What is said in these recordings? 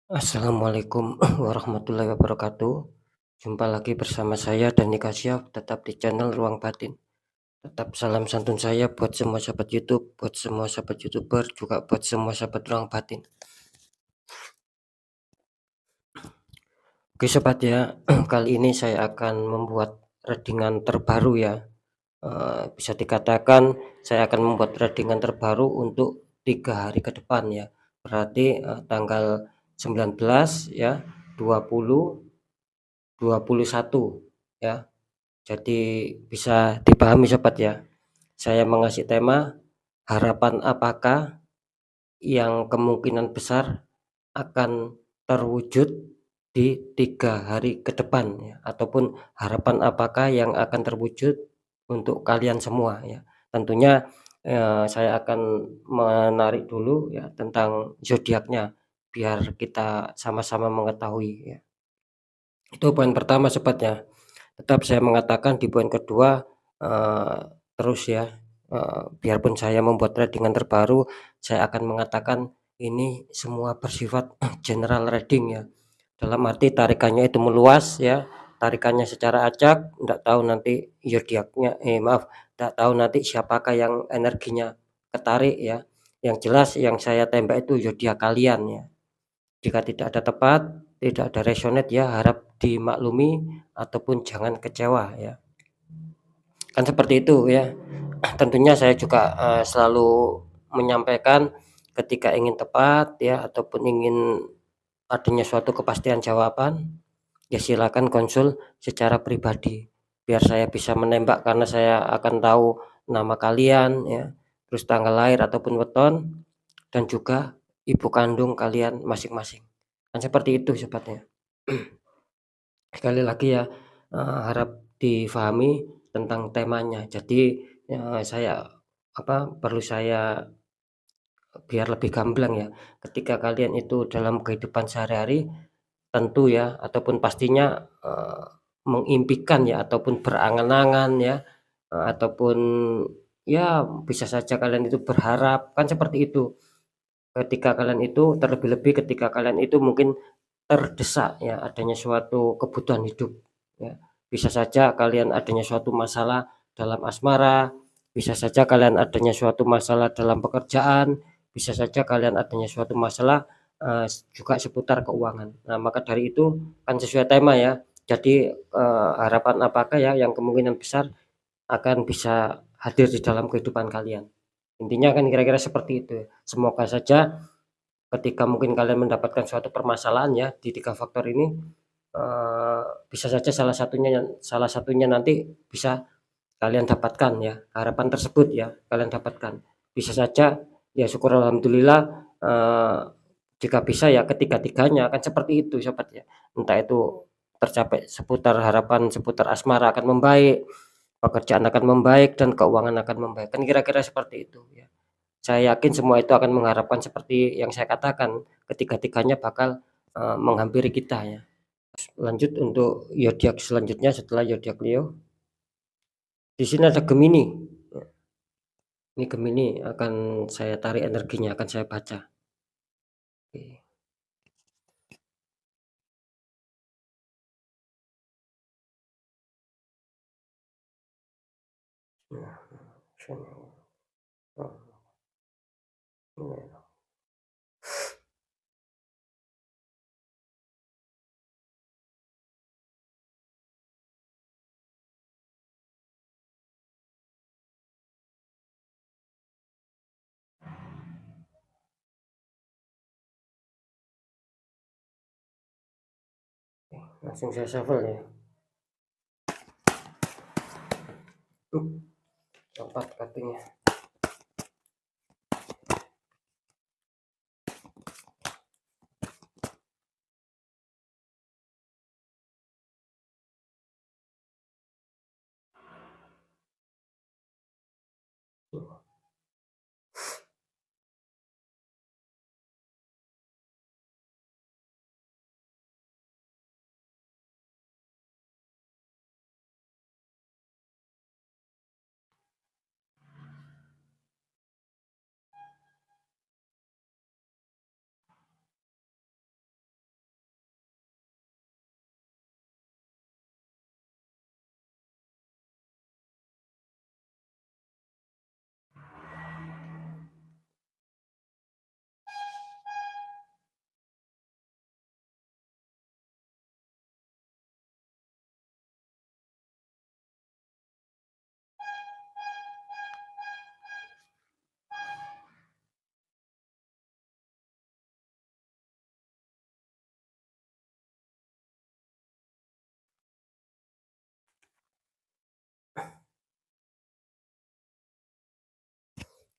Assalamualaikum warahmatullahi wabarakatuh. Jumpa lagi bersama saya Dani Kasya, tetap di channel Ruang Batin. Tetap salam santun saya buat semua sahabat YouTube, buat semua sahabat YouTuber, juga buat semua sahabat Ruang Batin. Oke sobat ya, kali ini saya akan membuat readingan terbaru ya. Bisa dikatakan saya akan membuat readingan terbaru untuk 3 hari ke depan ya. Berarti tanggal 19 ya, 20, 21 ya. Jadi bisa dipahami sobat ya. Saya mengasih tema harapan apakah yang kemungkinan besar akan terwujud di 3 hari ke depan ya, ataupun harapan apakah yang akan terwujud untuk kalian semua ya. Tentunya saya akan menarik dulu ya tentang zodiaknya biar kita sama-sama mengetahui ya. Itu poin pertama sobat ya. Tetap saya mengatakan di poin kedua, eee, terus ya, biarpun saya membuat reading terbaru, saya akan mengatakan ini semua bersifat general reading ya. Dalam arti tarikannya itu meluas ya, tarikannya secara acak, nggak tahu nanti zodiaknya maaf, nggak tahu nanti siapakah yang energinya ketarik ya. Yang jelas yang saya tembak itu zodiak kalian ya. Jika tidak ada tepat, tidak ada resonate ya, harap dimaklumi ataupun jangan kecewa ya. Kan seperti itu ya. Tentunya saya juga, selalu menyampaikan ketika ingin tepat ya ataupun ingin adanya suatu kepastian jawaban, ya silakan konsul secara pribadi. Biar saya bisa menembak karena saya akan tahu nama kalian ya, terus tanggal lahir ataupun weton, dan juga ibu kandung kalian masing-masing. Kan seperti itu sifatnya. Sekali lagi ya, harap difahami tentang temanya. Jadi, saya perlu saya biar lebih gamblang ya, ketika kalian itu dalam kehidupan sehari-hari tentu ya ataupun pastinya, mengimpikan ya ataupun berangan-angan ya, ataupun ya bisa saja kalian itu berharap, kan seperti itu. Ketika kalian itu terlebih-lebih ketika kalian itu mungkin terdesak ya adanya suatu kebutuhan hidup ya. Bisa saja kalian adanya suatu masalah dalam asmara, bisa saja kalian adanya suatu masalah dalam pekerjaan, bisa saja kalian adanya suatu masalah, juga seputar keuangan. Nah, maka dari itu kan sesuai tema ya. Jadi, harapan apakah ya yang kemungkinan besar akan bisa hadir di dalam kehidupan kalian. Intinya kan kira-kira seperti itu. Semoga saja ketika mungkin kalian mendapatkan suatu permasalahan ya di 3 faktor ini, bisa saja salah satunya nanti bisa kalian dapatkan ya, harapan tersebut ya kalian dapatkan. Bisa saja ya syukur alhamdulillah, jika bisa ya ketiga-tiganya kan seperti itu sobat ya. Entah itu tercapai seputar harapan seputar asmara akan membaik, pekerjaan akan membaik, dan keuangan akan membaik, kan kira-kira seperti itu ya. Saya yakin semua itu akan mengharapkan seperti yang saya katakan, ketiga-tiganya bakal, menghampiri kita ya. Lanjut untuk zodiak selanjutnya setelah zodiak Leo, di sini ada Gemini. Ini Gemini akan saya tarik energinya, akan saya baca. Oke. Nah, sini. Oh, ini. Langsung saya shuffle ya. Uh, Empat kartunya.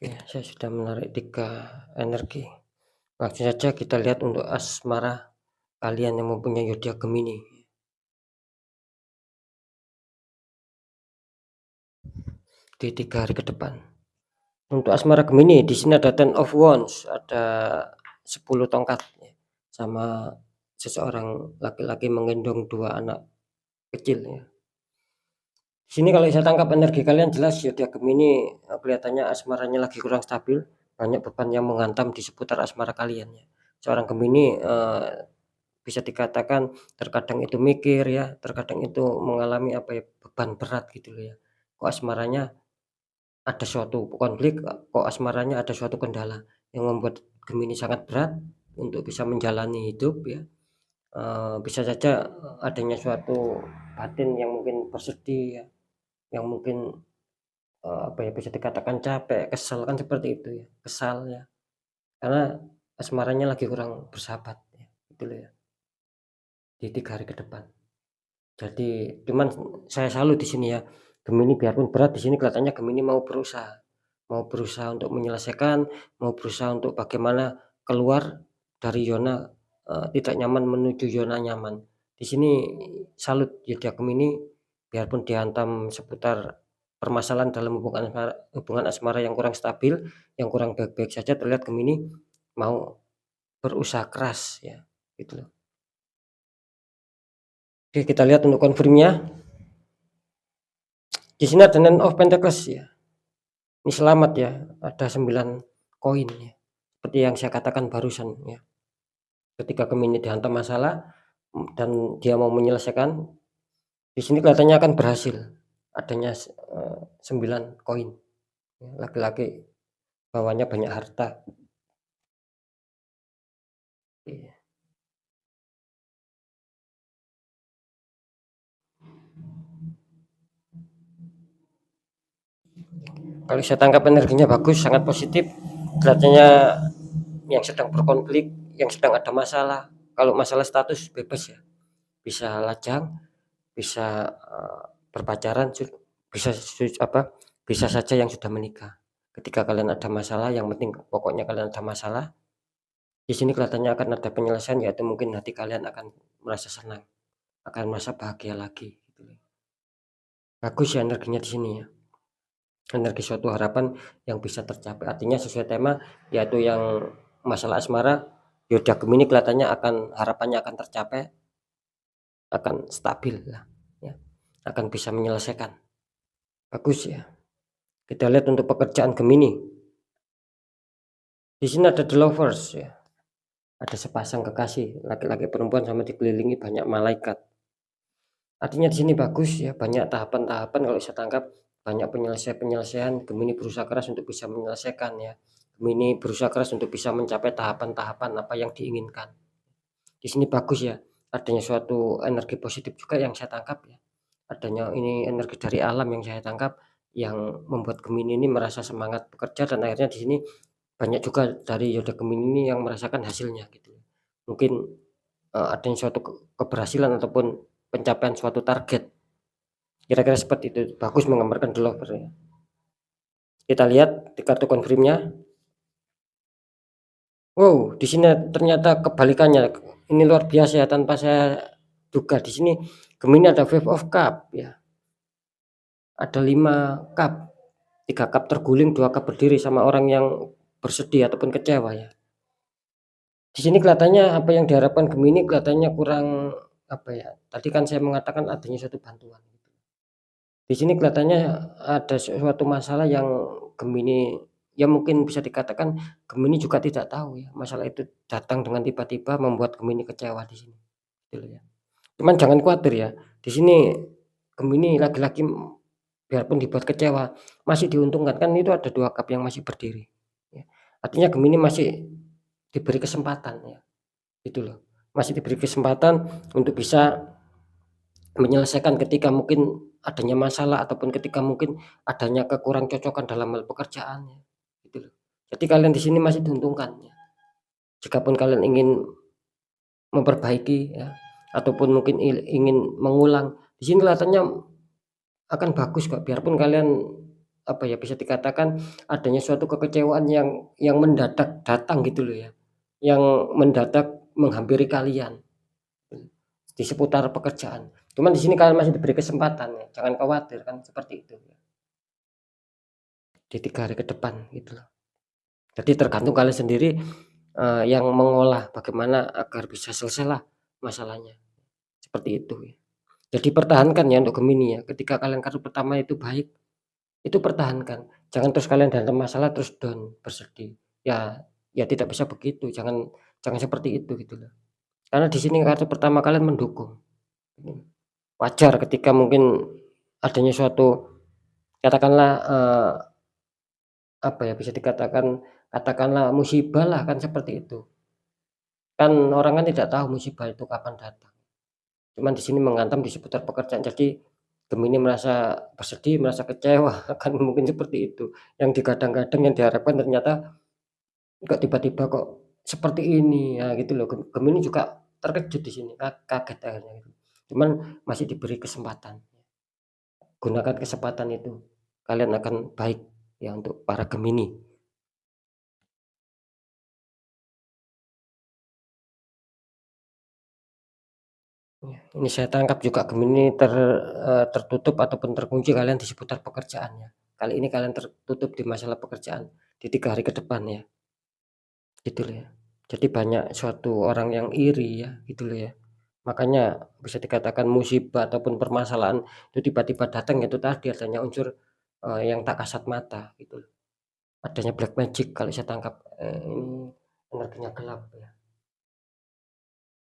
Oke, saya sudah menarik 3 energi. Langsung saja kita lihat untuk asmara kalian yang mempunyai zodiak Gemini di 3 hari ke depan. Untuk asmara Gemini di sini ada Ten of Wands, ada 10 tongkat ya, sama seseorang laki-laki menggendong 2 anak kecil ya. Di sini kalau saya tangkap energi kalian jelas zodiak Gemini kelihatannya asmaranya lagi kurang stabil, banyak beban yang menghantam di seputar asmara kalian ya. Seorang Gemini bisa dikatakan terkadang itu mikir ya, terkadang itu mengalami apa ya, beban berat gitu loh ya. Kok asmaranya ada suatu konflik, kok asmaranya ada suatu kendala yang membuat Gemini sangat berat untuk bisa menjalani hidup ya. Bisa saja adanya suatu batin yang mungkin bersedih ya, yang mungkin apa ya, bisa dikatakan capek, kesel kan seperti itu ya, kesal ya. Karena asmaranya lagi kurang bersahabat ya, gitu loh ya, di 3 hari ke depan. Jadi cuman saya salut di sini ya, Gemini biarpun berat di sini kelihatannya Gemini mau berusaha untuk menyelesaikan, mau berusaha untuk bagaimana keluar dari zona tidak nyaman menuju zona nyaman. Di sini salut zodiak Gemini biarpun dihantam seputar permasalahan dalam hubungan asmara yang kurang stabil, yang kurang baik-baik saja, terlihat Gemini mau berusaha keras ya, gitu loh. Oke, kita lihat untuk konfirmnya. Di sini ada Nine of Pentacles ya. Ini selamat ya, ada 9 koin ya. Seperti yang saya katakan barusan ya. Ketika Gemini dihantam masalah dan dia mau menyelesaikan, di sini kelihatannya akan berhasil. Adanya 9 koin. Laki-laki bawahnya banyak harta. Iya. Kalau saya tangkap energinya bagus, sangat positif. Kelihatannya yang sedang berkonflik, yang sedang ada masalah. Kalau masalah status bebas ya, bisa lajang, bisa berpacaran, bisa apa, bisa saja yang sudah menikah. Ketika kalian ada masalah, yang penting pokoknya kalian ada masalah, di sini kelihatannya akan ada penyelesaian, yaitu mungkin hati kalian akan merasa senang, akan merasa bahagia lagi. Bagus ya energinya di sini ya. Energi suatu harapan yang bisa tercapai. Artinya sesuai tema, yaitu yang masalah asmara, zodiak Gemini kelihatannya harapannya akan tercapai, akan stabil lah ya, akan bisa menyelesaikan. Bagus ya. Kita lihat untuk pekerjaan Gemini. Di sini ada the lovers ya. Ada sepasang kekasih, laki-laki perempuan, sama dikelilingi banyak malaikat. Artinya di sini bagus ya, banyak tahapan-tahapan kalau saya tangkap, banyak penyelesaian-penyelesaian. Gemini berusaha keras untuk bisa menyelesaikan ya. Gemini berusaha keras untuk bisa mencapai tahapan-tahapan apa yang diinginkan. Di sini bagus ya, adanya suatu energi positif juga yang saya tangkap ya. Adanya ini energi dari alam yang saya tangkap, yang membuat Gemini ini merasa semangat bekerja, dan akhirnya di sini banyak juga dari zodiak Gemini ini yang merasakan hasilnya gitu. Mungkin adanya suatu keberhasilan ataupun pencapaian suatu target. Kira-kira seperti itu. Bagus menggambarkan the lover ya. Kita lihat di kartu konfirmnya. Wow, di sini ternyata kebalikannya. Ini luar biasa ya, tanpa saya duga. Di sini Gemini ada Five of Cup ya. Ada 5 cup. 3 cup terguling, 2 cup berdiri, sama orang yang bersedih ataupun kecewa ya. Di sini kelihatannya apa yang diharapkan Gemini kelihatannya kurang apa ya. Tadi kan saya mengatakan adanya suatu bantuan. Di sini kelihatannya ada suatu masalah yang Gemini ya, mungkin bisa dikatakan Gemini juga tidak tahu ya. Masalah itu datang dengan tiba-tiba membuat Gemini kecewa di sini. Gitu ya. Cuman jangan khawatir ya. Di sini Gemini lagi-lagi biarpun dibuat kecewa masih diuntungkan, kan itu ada 2 cup yang masih berdiri. Ya. Artinya Gemini masih diberi kesempatan ya. Gitu loh. Masih diberi kesempatan untuk bisa menyelesaikan ketika mungkin adanya masalah ataupun ketika mungkin adanya kekurang cocokan dalam hal pekerjaan ya. Gitu loh. Jadi kalian di sini masih diuntungkan ya. Jikapun kalian ingin memperbaiki ya, ataupun mungkin ingin mengulang, di sini kelihatannya akan bagus kok, biarpun kalian apa ya, bisa dikatakan adanya suatu kekecewaan yang mendadak datang gitu loh ya, yang mendadak menghampiri kalian, di seputar pekerjaan. Cuman di sini kalian masih diberi kesempatan ya, jangan khawatir kan seperti itu ya, di 3 hari ke depan gitu loh. Jadi tergantung kalian sendiri, yang mengolah bagaimana agar bisa selesailah masalahnya, seperti itu ya. Jadi pertahankan ya untuk Gemini ya, ketika kalian kartu pertama itu baik, itu pertahankan. Jangan terus kalian dalam masalah terus down, bersedih. Ya tidak bisa begitu, jangan jangan seperti itu gitu loh. Karena di sini kartu pertama kalian mendukung. Wajar ketika mungkin adanya suatu katakanlah, apa ya, bisa dikatakan katakanlah musibah lah kan seperti itu. Kan orang kan tidak tahu musibah itu kapan datang. Cuman di sini menghantam di seputar pekerjaan. Jadi Gemini merasa bersedih, merasa kecewa, kan mungkin seperti itu. Yang digadang-gadang, yang diharapkan ternyata kok tiba-tiba kok seperti ini, ya gitu loh. Gemini juga terkejut di sini, kaget akhirnya gitu. Cuman masih diberi kesempatan. Gunakan kesempatan itu, kalian akan baik ya untuk para Gemini. Ya, ini saya tangkap juga Gemini tertutup ataupun terkunci kalian di seputar pekerjaannya. Kali ini kalian tertutup di masalah pekerjaan di 3 hari ke depan ya, gitu loh ya. Jadi banyak suatu orang yang iri ya, gitu loh ya. Makanya bisa dikatakan musibah ataupun permasalahan itu tiba-tiba datang itu tadi adanya unsur, yang tak kasat mata gitu loh. Adanya black magic kalau saya tangkap, ini energinya gelap ya,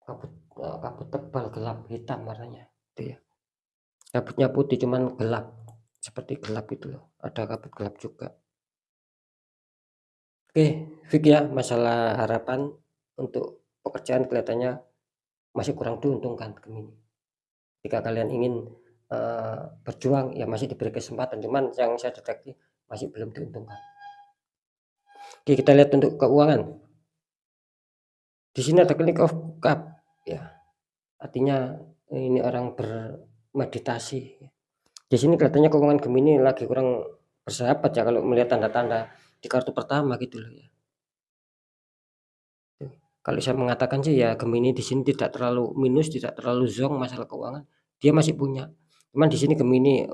kabut, kabut tebal gelap hitam warnanya, itu ya. Kabutnya putih cuman gelap, seperti gelap gitu loh, ada kabut gelap juga. Oke, Fik ya, masalah harapan untuk pekerjaan kelihatannya masih kurang diuntungkan Gemini. Jika kalian ingin, berjuang ya masih diberi kesempatan, cuman yang saya deteksi masih belum diuntungkan. Oke, kita lihat untuk keuangan. Di sini ada Click of Cup ya, artinya ini orang bermeditasi. Di sini kelihatannya keuangan Gemini lagi kurang bersahabat ya kalau melihat tanda-tanda di kartu pertama gitu loh ya. Kalau saya mengatakan sih ya Gemini di sini tidak terlalu minus, tidak terlalu zonk masalah keuangan, dia masih punya. Cuman di sini Gemini,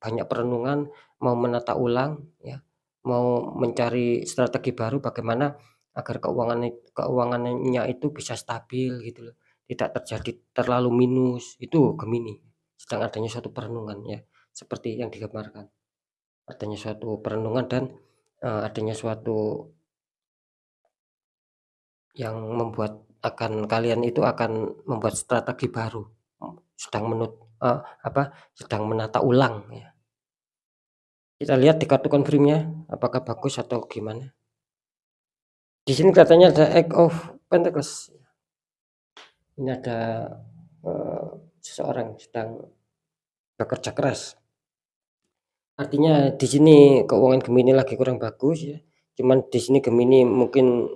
banyak perenungan, mau menata ulang ya, mau mencari strategi baru bagaimana agar keuangannya itu bisa stabil gitu loh, tidak terjadi terlalu minus, itu Gemini. Sedang adanya suatu perenungan ya, seperti yang digambarkan. Adanya suatu perenungan dan, adanya suatu yang membuat kalian itu akan membuat strategi baru, sedang sedang menata ulang ya. Kita lihat di kartu confirm-nya apakah bagus atau gimana. Di sini kelihatannya ada Eight of Pentacles. Ini ada, eee, seseorang sedang bekerja keras. Artinya di sini keuangan Gemini lagi kurang bagus ya, cuman di sini Gemini mungkin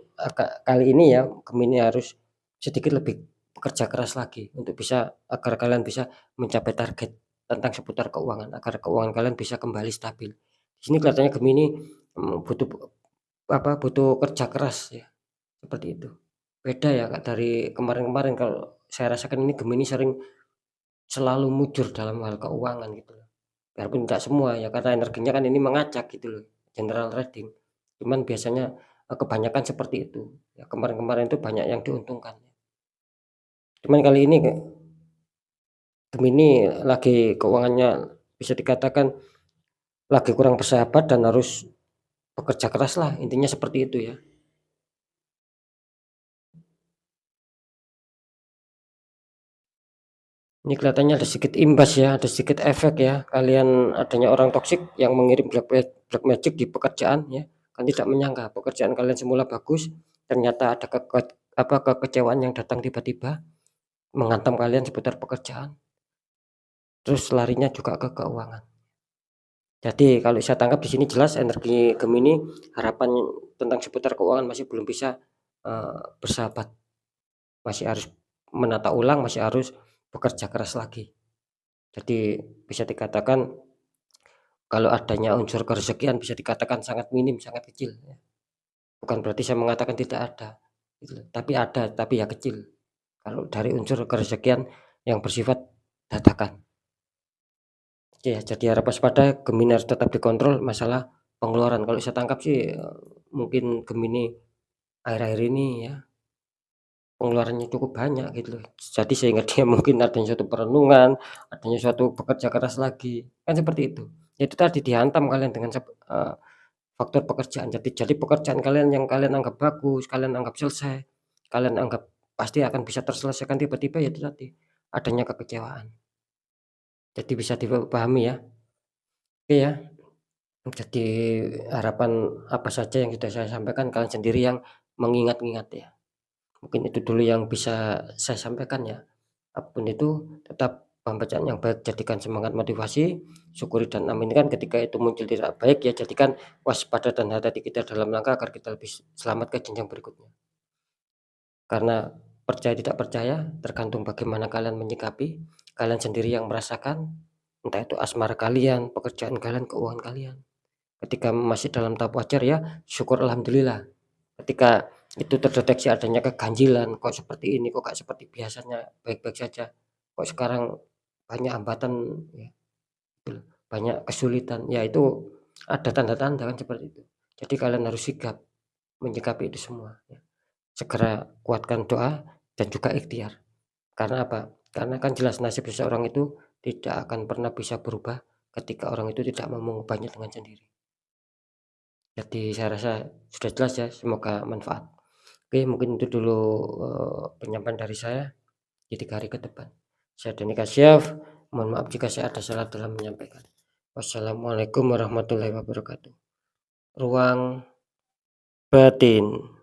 kali ini ya, Gemini harus sedikit lebih bekerja keras lagi untuk bisa agar kalian bisa mencapai target tentang seputar keuangan, agar keuangan kalian bisa kembali stabil. Di sini kelihatannya Gemini, butuh butuh kerja keras ya, seperti itu. Beda ya Kak dari kemarin-kemarin kalau saya rasakan ini Gemini sering selalu mujur dalam hal keuangan gitu loh. Biarpun tidak semua ya karena energinya kan ini mengacak gitu loh, general reading. Cuman biasanya, kebanyakan seperti itu. Ya kemarin-kemarin itu banyak yang diuntungkan. Cuman kali ini Gemini lagi keuangannya bisa dikatakan lagi kurang bersahabat dan harus bekerja keras lah, intinya seperti itu ya. Ini kelihatannya ada sedikit imbas ya, ada sedikit efek ya, kalian adanya orang toksik yang mengirim black magic di pekerjaan ya, kan tidak menyangka pekerjaan kalian semula bagus, ternyata ada kekecewaan yang datang tiba-tiba, menghantam kalian seputar pekerjaan, terus larinya juga ke keuangan. Jadi kalau saya tangkap di sini jelas energi Gemini harapan tentang seputar keuangan masih belum bisa, bersahabat, masih harus menata ulang, masih harus bekerja keras lagi. Jadi bisa dikatakan kalau adanya unsur kerezekian bisa dikatakan sangat minim, sangat kecil ya. Bukan berarti saya mengatakan tidak ada, gitu loh, tapi ada, tapi ya kecil. Kalau dari unsur kerezekian yang bersifat dadakan. Ya, jadi harap waspada, Gemini harus tetap dikontrol masalah pengeluaran. Kalau saya tangkap sih, mungkin Gemini akhir-akhir ini ya, pengeluarannya cukup banyak gitu loh. Jadi sehingga dia mungkin adanya suatu perenungan, adanya suatu bekerja keras lagi, kan seperti itu. Ya itu tadi dihantam kalian dengan faktor pekerjaan. Jadi pekerjaan kalian yang kalian anggap bagus, kalian anggap selesai, kalian anggap pasti akan bisa terselesaikan, tiba-tiba ya itu tadi, adanya kekecewaan. Jadi bisa dipahami ya. Oke ya. Jadi harapan apa saja yang sudah saya sampaikan, kalian sendiri yang mengingat-ingat ya. Mungkin itu dulu yang bisa saya sampaikan ya. Apapun itu tetap pembacaan yang baik jadikan semangat motivasi, syukuri dan aminkan ketika itu muncul tidak baik ya jadikan waspada dan hati-hati kita dalam langkah agar kita lebih selamat ke jenjang berikutnya. Karena percaya tidak percaya tergantung bagaimana kalian menyikapi, kalian sendiri yang merasakan, entah itu asmara kalian, pekerjaan kalian, keuangan kalian. Ketika masih dalam tahap wajar ya, syukur alhamdulillah. Ketika itu terdeteksi adanya keganjilan, kok seperti ini, kok gak seperti biasanya, baik-baik saja. Kok sekarang banyak hambatan ya, gitu loh, banyak kesulitan. Ya itu ada tanda-tanda kan seperti itu. Jadi kalian harus sigap menyikapi itu semua ya. Segera kuatkan doa dan juga ikhtiar. Karena apa? Karena kan jelas nasib seseorang itu tidak akan pernah bisa berubah ketika orang itu tidak mau mengubahnya dengan sendiri. Jadi saya rasa sudah jelas ya, semoga manfaat. Oke, mungkin itu dulu, penyampaian dari saya di 3 hari ke depan. Saya Deni Kasyaf, mohon maaf jika saya ada salah dalam menyampaikan. Wassalamualaikum warahmatullahi wabarakatuh. Ruang batin.